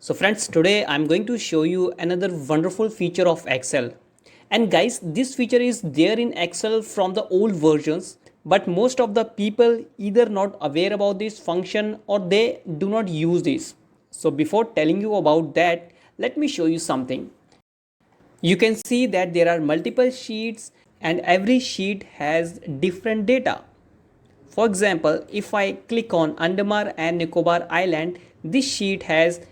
So friends, today I'm going to show you another wonderful feature of Excel. And guys, this feature is there in Excel from the old versions, but most of the people either not aware about this function or they do not use this. So before telling you about that, let me show you something. You can see that there are multiple sheets and every sheet has different data. For example, if I click on Andaman and Nicobar Island, this sheet has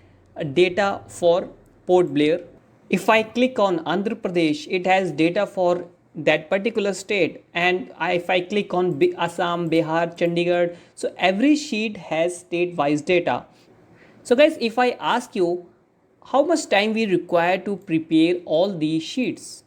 data for Port Blair. If I click on Andhra Pradesh, it has data for that particular state. And if I click on Assam, Bihar, Chandigarh, so every sheet has state-wise data. So guys, if I ask you how much time we require to prepare all these sheets,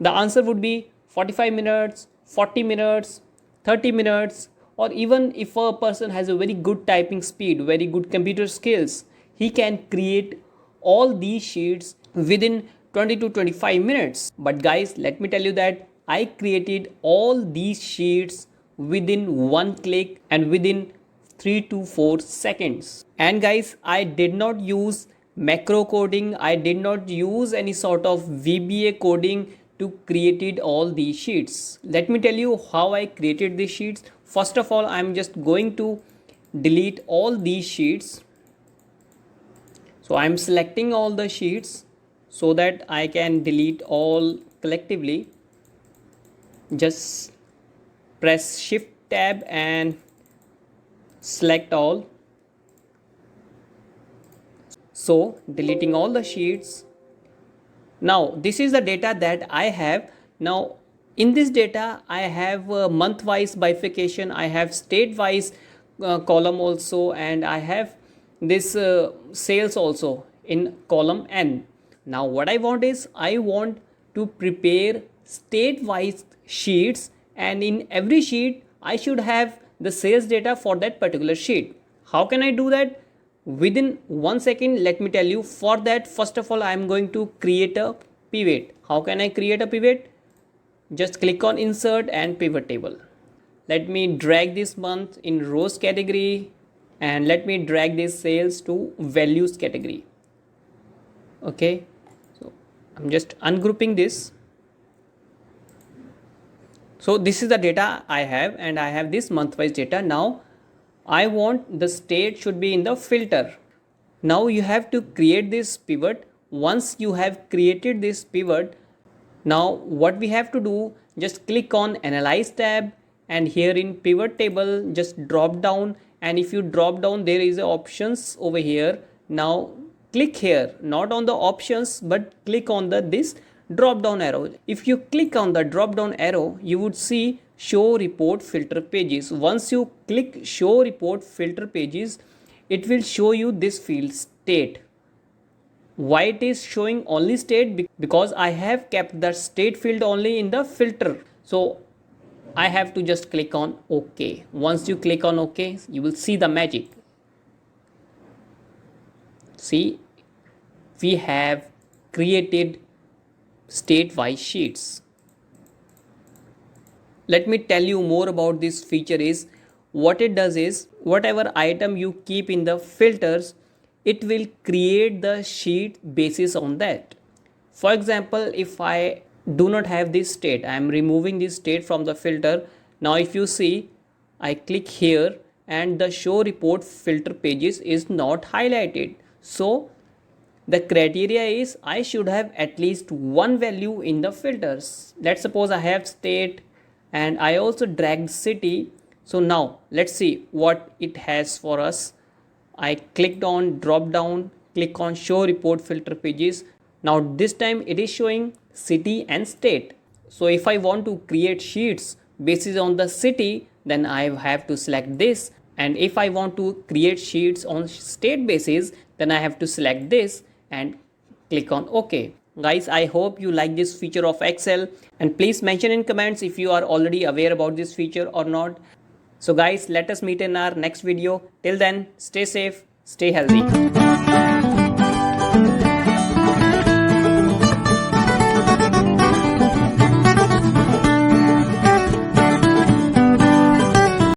the answer would be 45 minutes, 40 minutes, 30 minutes, or even if a person has a very good typing speed, very good computer skills, he can create all these sheets within 20 to 25 minutes. But guys, let me tell you that I created all these sheets within one click and within 3 to 4 seconds. And guys, I did not use macro coding, I did not use any sort of VBA coding to created all these sheets. Let me tell you how I created these sheets. First of all, I'm just going to delete all these sheets. So I'm selecting all the sheets so that I can delete all collectively. Just press Shift Tab and select all. So deleting all the sheets. Now this is the data that I have. Now in this data I have month wise bifurcation, I have state wise column also, and I have this sales also in column N. Now what I want is I want to prepare state wise sheets, and in every sheet I should have the sales data for that particular sheet. How can I do that? Within 1 second, let me tell you. For that, first of all, I am going to create a pivot. How can I create a pivot? Just click on insert and pivot table. Let me drag this month in rows category, and let me drag this sales to values category. Okay, so I'm just ungrouping this. So this is the data I have, and I have this month wise data. Now I want the state should be in the filter. Now you have to create this pivot. Once you have created this pivot, now what we have to do, just click on Analyze tab, and here in pivot table just drop down, and if you drop down there is options over here. Now click here, not on the options but click on this drop down arrow. If you click on the drop down arrow, you would see show report filter pages. Once you click show report filter pages, it will show you this field state. Why it is showing only state? Because I have kept the state field only in the filter. So I have to just click on OK. Once you click on OK, you will see the magic. See, we have created state-wise sheets. Let me tell you more about this feature. Is what it does is whatever item you keep in the filters, it will create the sheet basis on that. For example, if I do not have this state, I am removing this state from the filter. Now if you see, I click here and the show report filter pages is not highlighted. So the criteria is I should have at least one value in the filters. Let's suppose I have state and I also dragged city. So now let's see what it has for us. I clicked on drop down, click on show report filter pages. Now this time it is showing city and state. So if I want to create sheets based on the city, then I have to select this. And if I want to create sheets on state basis, then I have to select this and click on OK. Guys, I hope you like this feature of Excel, and please mention in comments if you are already aware about this feature or not. So guys, let us meet in our next video. Till then, stay safe, stay healthy.